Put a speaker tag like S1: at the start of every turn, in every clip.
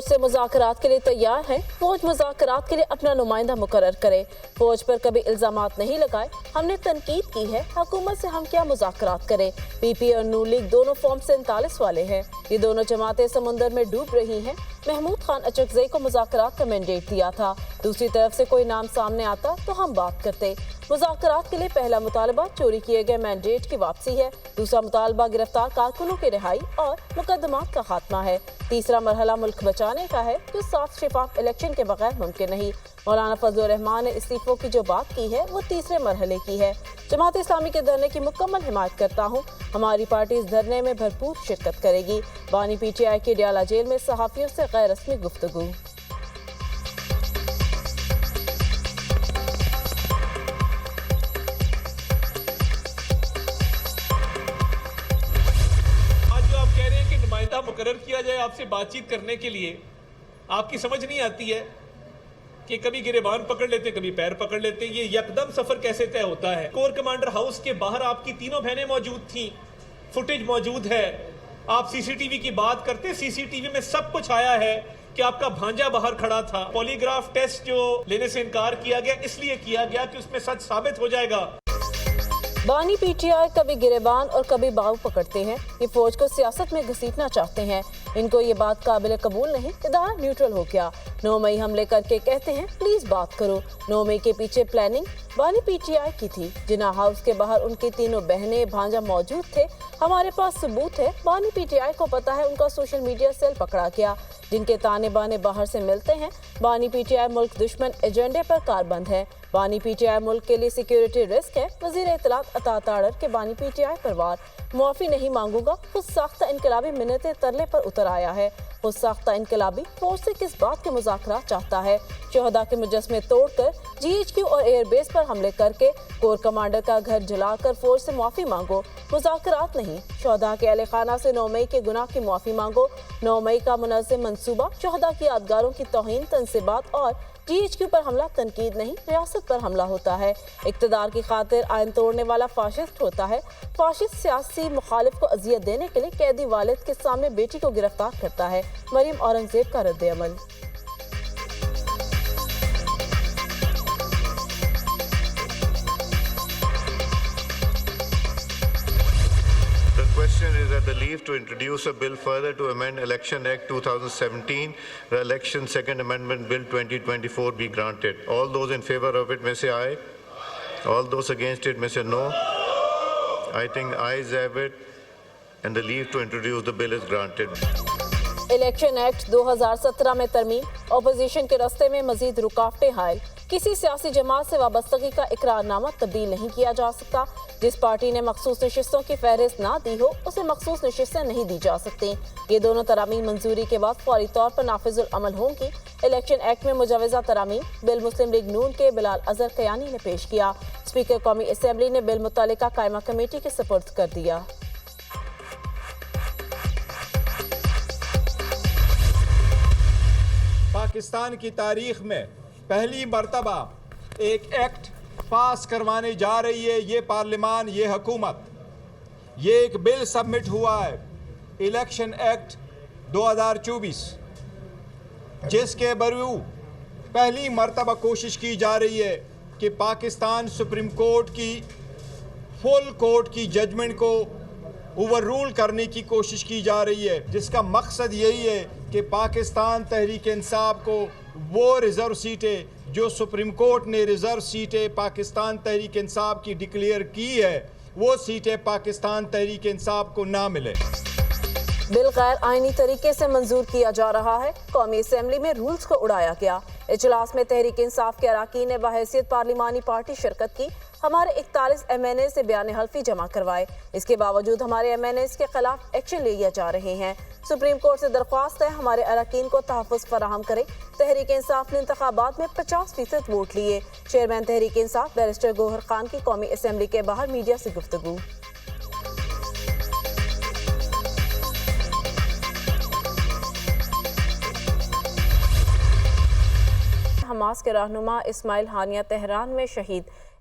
S1: سے مذاکرات کے لیے تیار ہیں، فوج مذاکرات کے لیے اپنا نمائندہ مقرر کرے۔ فوج پر کبھی الزامات نہیں لگائے، ہم نے تنقید کی ہے، حکومت سے ہم کیا مذاکرات کریں۔ پی پی اور نون لیگ دونوں فارم 47 والے ہیں، یہ دونوں جماعتیں سمندر میں ڈوب رہی ہیں۔ محمود خان اچکزئی کو مذاکرات کا مینڈیٹ دیا تھا، دوسری طرف سے کوئی نام سامنے آتا تو ہم بات کرتے۔ مذاکرات کے لیے پہلا مطالبہ چوری کیے گئے مینڈیٹ کی واپسی ہے، دوسرا مطالبہ گرفتار کارکنوں کی رہائی اور مقدمات کا خاتمہ ہے، تیسرا مرحلہ ملک بچانے کا ہے جو صاف شفاف الیکشن کے بغیر ممکن نہیں۔ مولانا فضل الرحمان نے استعفوں کی جو بات کی ہے وہ تیسرے مرحلے کی ہے۔ جماعت اسلامی کے دھرنے کی مکمل حمایت کرتا ہوں، ہماری پارٹی اس دھرنے میں بھرپور شرکت کرے گی۔ بانی پی ٹی آئی کی ڈیالہ جیل میں صحافیوں سے غیر رسمی گفتگو۔
S2: مقرر کیا جائے آپ سے بات چیت کرنے کے لیے، آپ کی سمجھ نہیں آتی ہے کہ کبھی گریبان پکڑ لیتے کبھی پیر پکڑ لیتے، یہ یکدم سفر کیسے طے ہوتا ہے؟ کور کمانڈر ہاؤس کے باہر آپ کی تینوں بہنیں موجود تھیں، فوٹیج موجود ہے، آپ سی سی ٹی وی کی بات کرتے، سی سی ٹی وی میں سب کچھ آیا ہے کہ آپ کا بھانجا باہر کھڑا تھا۔ پولی گراف ٹیسٹ جو لینے سے انکار کیا گیا اس لیے کیا گیا کہ اس میں سچ ثابت ہو جائے گا۔
S1: بانی پی ٹی آئی کبھی گریبان اور کبھی باؤ پکڑتے ہیں، یہ فوج کو سیاست میں گھسیٹنا چاہتے ہیں، ان کو یہ بات قابل قبول نہیں، ادارہ نیوٹرل ہو گیا۔ 9 مئی حملے کر کے کہتے ہیں پلیز بات کرو۔ 9 مئی کے پیچھے پلاننگ بانی پی ٹی آئی کی تھی، جناح ہاؤس کے باہر ان کی تینوں بہنیں بھانجا موجود تھے، ہمارے پاس ثبوت ہے۔ بانی پی ٹی آئی کو پتا ہے ان کا سوشل میڈیا سیل پکڑا گیا، جن کے تانے بانے باہر سے ملتے ہیں۔ بانی پی ٹی آئی ملک دشمن ایجنڈے پر کاربند ہے، بانی پی ٹی آئی ملک کے لیے سیکیورٹی رسک ہے۔ وزیر اطلاعات عطا تاڑر کے بانی پی ٹی آئی پر وار، معافی نہیں مانگوں گا، خود ساختہ انقلابی منتیں ترلے پر اتر آیا ہے۔ خود ساختہ انقلابی فوج سے کس بات کے مذاکرات چاہتا ہے؟ شہداء کے مجسمے توڑ کر جی ایچ کیو اور ایئر بیس پر حملے کر کے کور کمانڈر کا گھر جلا کر فوج سے معافی مانگو، مذاکرات نہیں۔ شہداء کے اہل خانہ سے 9 مئی کے گناہ کی معافی مانگو۔ 9 مئی کا منظم منصوبہ شہداء کی یادگاروں کی توہین، تنصیبات اور جی ایچ کیو پر حملہ تنقید نہیں، ریاست پر حملہ ہوتا ہے۔ اقتدار کی خاطر آئین توڑنے والا فاشسٹ ہوتا ہے۔ فاشسٹ سیاسی مخالف کو اذیت دینے کے لیے قیدی والد کے سامنے بیٹی کو گرفتار کرتا ہے۔ مریم اورنگزیب کا رد عمل۔
S3: The question is that the leave to introduce a bill further to amend Election Act 2017, the Election Second Amendment Bill 2024 be granted. All those in favor of it may say aye. All those against it may say no. I think ayes have it and the leave to introduce the bill is granted.
S1: Election act 2017 میں ترمیم، opposition کے راستے میں مزید رکاوٹیں حائل۔ کسی سیاسی جماعت سے وابستگی کا اقرار نامہ تبدیل نہیں کیا جا سکتا۔ جس پارٹی نے مخصوص نشستوں کی فہرست نہ دی ہو اسے مخصوص نشستیں نہیں دی جا سکتی۔ یہ دونوں ترامیم منظوری کے بعد فوری طور پر نافذ العمل ہوں گی۔ الیکشن ایکٹ میں مجوزہ ترامیم بل مسلم لیگ نون کے بلال اظہر کیانی نے پیش کیا، اسپیکر قومی اسمبلی نے بل متعلقہ قائمہ کمیٹی کے سپرد کر دیا۔
S4: پاکستان کی تاریخ میں پہلی مرتبہ ایک ایکٹ پاس کروانے جا رہی ہے یہ پارلیمان، یہ حکومت۔ یہ ایک بل سبمٹ ہوا ہے، الیکشن ایکٹ 2024، جس کے برو پہلی مرتبہ کوشش کی جا رہی ہے کہ پاکستان سپریم کورٹ کی فل کورٹ کی ججمنٹ کو اوور رول کرنے کی کوشش کی جا رہی ہے، جس کا مقصد یہی ہے کہ پاکستان تحریک انصاف کو وہ ریزرو سیٹیں جو سپریم کورٹ نے ریزرو سیٹیں پاکستان تحریک انصاف کی ڈکلیئر کی ہے، وہ سیٹیں پاکستان تحریک انصاف کو نہ ملے۔
S1: بل غیر آئینی طریقے سے منظور کیا جا رہا ہے، قومی اسمبلی میں رولز کو اڑایا گیا۔ اجلاس میں تحریک انصاف کے اراکین نے بحیثیت پارلیمانی پارٹی شرکت کی، ہمارے 41 ایم این اے سے بیان حلفی جمع کروائے، اس کے باوجود ہمارے ایم این اے کے خلاف ایکشن لیے جا رہے ہیں۔ سپریم کورٹ سے درخواست ہے ہمارے اراکین کو تحفظ فراہم کرے۔ تحریک انصاف نے انتخابات میں 50% ووٹ لیے۔ چیئرمین تحریک انصاف بیرسٹر گوہر خان کی قومی اسمبلی کے باہر میڈیا سے گفتگو۔ حماس کے رہنما اسماعیل ہانیہ تہران میں شہید۔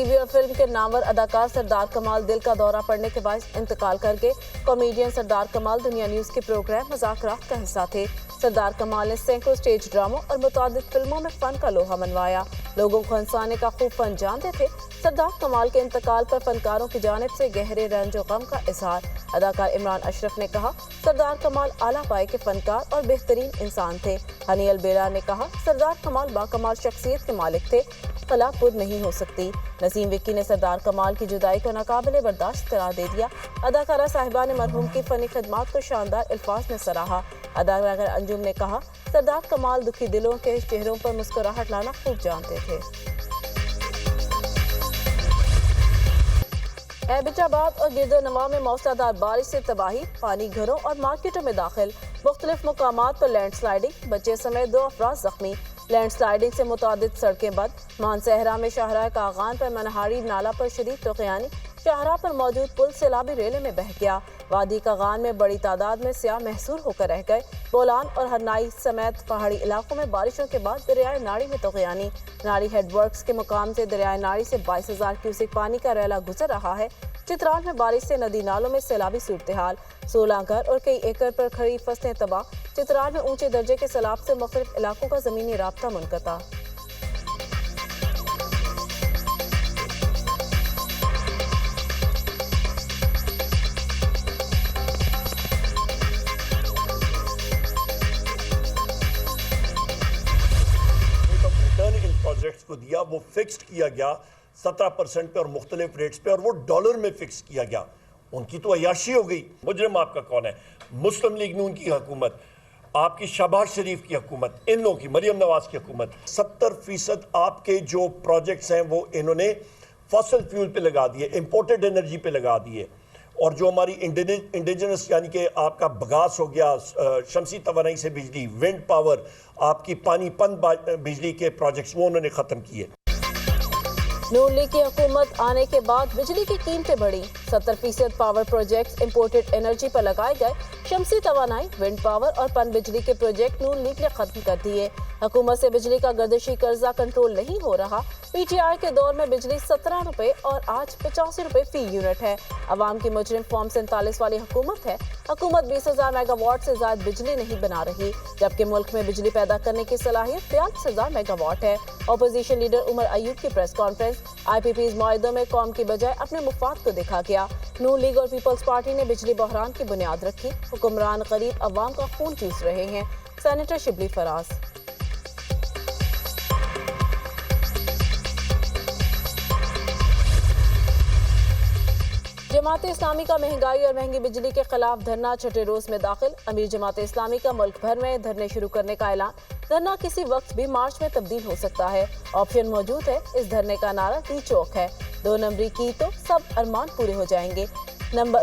S1: ٹی وی اور فلم کے نامور اداکار سردار کمال دل کا دورہ پڑنے کے باعث انتقال کر گئے۔ کامیڈین سردار کمال دنیا نیوز کے پروگرام مذاکرات کا حصہ تھے۔ سردار کمال نے سینکڑوں اسٹیج ڈراموں اور متعدد فلموں میں فن کا لوہا منوایا، لوگوں کو ہنسانے کا خوب فن جانتے تھے۔ سردار کمال کے انتقال پر فنکاروں کی جانب سے گہرے رنج و غم کا اظہار۔ اداکار عمران اشرف نے کہا، سردار کمال اعلیٰ پائے کے فنکار اور بہترین انسان تھے۔ ہنی البیرا نے کہا، سردار کمال باکمال شخصیت کے مالک تھے، خلا پر نہیں ہو سکتی۔ نسیم وکی نے سردار کمال کی جدائی کو ناقابل برداشت قرار دے دیا۔ اداکارہ صاحبہ نے مرحوم کی فنی خدمات کو شاندار الفاظ میں سراہا۔ اداکارہ انجم نے کہا، سردار کمال دکھی دلوں کے چہروں پر مسکراہٹ لانا خوب جانتے تھے۔ ایبٹ آباد اور گرد و نواح میں موسلادھار بارش سے تباہی، پانی گھروں اور مارکیٹوں میں داخل، مختلف مقامات پر لینڈ سلائیڈنگ، بچے سمیت 2 افراد زخمی۔ لینڈ سلائیڈنگ سے متعدد سڑکیں بند۔ مانسہرہ میں شاہراہ کاغان پر منہاری نالہ پر شدید طوفانی، شاہراہ پر موجود پل سیلابی ریلے میں بہہ گیا۔ وادی کاغان میں بڑی تعداد میں سیاح محصور ہو کر رہ گئے۔ بولان اور ہرنائی سمیت پہاڑی علاقوں میں بارشوں کے بعد دریائے ناڑی میں طغیانی۔ ناڑی ہیڈ ورکس کے مقام سے دریائے ناڑی سے 22,000 کیوسک پانی کا ریلا گزر رہا ہے۔ چترال میں بارش سے ندی نالوں میں سیلابی صورتحال، 16 گھر اور کئی ایکڑ پر کھڑی فصلیں تباہ۔ چترال میں اونچے درجے کے سیلاب سے مختلف علاقوں کا زمینی رابطہ منقطع۔
S5: پروجیکٹس کو دیا، وہ فکسڈ کیا گیا 17% پہ اور مختلف ریٹس پہ، اور وہ ڈالر میں فکس کیا گیا۔ ان کی تو عیاشی ہو گئی۔ مجرم آپ کا کون ہے؟ مسلم لیگ نون کی حکومت، آپ کی شہباز شریف کی حکومت، ان لوگوں کی، مریم نواز کی حکومت۔ 70% آپ کے جو پروجیکٹس ہیں وہ انہوں نے فاسل فیول پہ لگا دیے، امپورٹڈ انرجی پہ لگا دیے، اور جو ہماری انڈیجنس یعنی کہ آپ کا بگاس ہو گیا، شمسی توانائی سے بجلی، ونڈ پاور، آپ کی پانی پن بجلی کے پروجیکٹس، وہ انہوں نے ختم کیے۔
S1: نون لیگ کی حکومت آنے کے بعد بجلی کی قیمتیں بڑھی، 70% پاور پروجیکٹس امپورٹڈ انرجی پر لگائے گئے۔ شمسی توانائی، ونڈ پاور اور پن بجلی کے پروجیکٹ نون لیگ نے ختم کر دیے۔ حکومت سے بجلی کا گردشی قرضہ کنٹرول نہیں ہو رہا۔ پی ٹی آئی کے دور میں بجلی 17 روپے اور آج 85 روپے فی یونٹ ہے۔ عوام کی مجرم فارم 47 والی حکومت ہے۔ حکومت 20,000 میگا واٹ سے زائد بجلی نہیں بنا رہی، جبکہ ملک میں بجلی پیدا کرنے کی صلاحیت 42,000 میگا واٹ ہے۔ اپوزیشن لیڈر عمر ایوب کی پریس کانفرنس، آئی پی پیز معاہدوں میں قوم کی بجائے اپنے مفاد کو دیکھا گیا۔ نون لیگ اور پیپلز پارٹی نے بجلی بحران کی بنیاد رکھی۔ حکمران غریب عوام کا خون چوس رہے ہیں۔ سینیٹر شبلی فراز۔ جماعت اسلامی کا مہنگائی اور مہنگی بجلی کے خلاف دھرنا چھٹے روز میں داخل۔ امیر جماعت اسلامی کا ملک بھر میں دھرنے شروع کرنے کا اعلان۔ دھرنا کسی وقت بھی مارچ میں تبدیل ہو سکتا ہے، آپشن موجود ہے۔ اس دھرنے کا نعرہ ٹی چوک ہے، 2 نمبری کی تو سب ارمان پورے ہو جائیں گے۔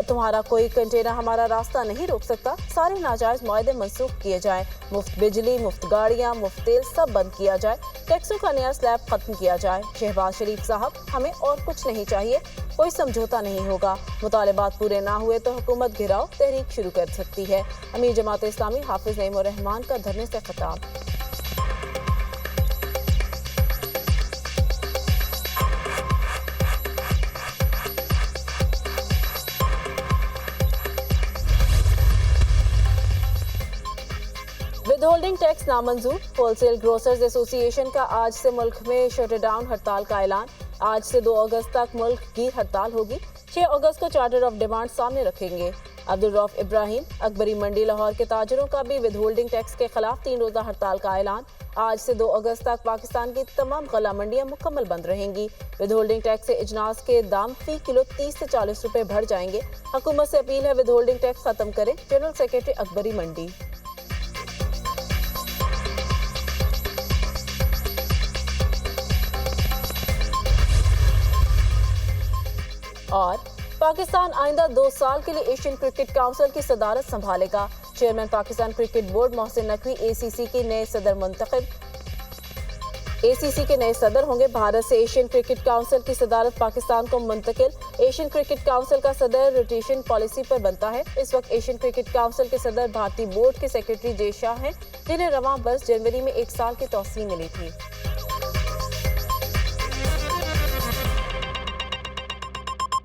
S1: تمہارا کوئی کنٹینر ہمارا راستہ نہیں روک سکتا۔ سارے ناجائز معاہدے منسوخ کیے جائیں، مفت بجلی، مفت گاڑیاں، مفت تیل سب بند کیا جائے، ٹیکسوں کا نیا سلیب ختم کیا جائے۔ شہباز شریف صاحب، ہمیں اور کچھ نہیں چاہیے، کوئی سمجھوتا نہیں ہوگا۔ مطالبات پورے نہ ہوئے تو حکومت گھراؤ تحریک شروع کر سکتی ہے۔ امیر جماعت اسلامی حافظ نعیم الرحمان کا دھرنے سے خطاب۔ ود ہولڈنگ ٹیکس نامنظور، ہول سیل گروسرز ایسوسی ایشن کا آج سے ملک میں شٹ ڈاؤن ہڑتال کا اعلان۔ آج سے 2 اگست تک ملک گیر ہڑتال ہوگی۔ 6 اگست کو چارٹر آف ڈیمانڈ سامنے رکھیں گے۔ عبدالرؤف ابراہیم، اکبری منڈی لاہور کے تاجروں کا بھی ود ہولڈنگ ٹیکس کے خلاف 3 روزہ ہڑتال کا اعلان۔ آج سے 2 اگست تک پاکستان کی تمام غلہ منڈیاں مکمل بند رہیں گی۔ ود ہولڈنگ ٹیکس سے اجناس کے دام فی کلو 30 سے 40 روپے بڑھ جائیں گے۔ حکومت سے اپیل ہے ود ہولڈنگ ٹیکس ختم کریں۔ جنرل سیکرٹری اکبری منڈی۔ اور پاکستان آئندہ 2 سال کے لیے ایشین کرکٹ کونسل کی صدارت سنبھالے گا۔ Chairman Pakistan cricket board Mohsin Naqvi اے سی سی کے نئے صدر منتخب۔ اے سی سی کے نئے صدر ہوں گے۔ بھارت سے ایشین کرکٹ کونسل کی صدارت پاکستان کو منتقل۔ ایشین کرکٹ کونسل کا صدر روٹیشن پالیسی پر بنتا ہے۔ اس وقت ایشین کرکٹ کونسل کے صدر بھارتی بورڈ کے سیکرٹری جے شاہ ہیں، جنہیں رواں برس جنوری میں 1 سال کی توسیع ملی تھی۔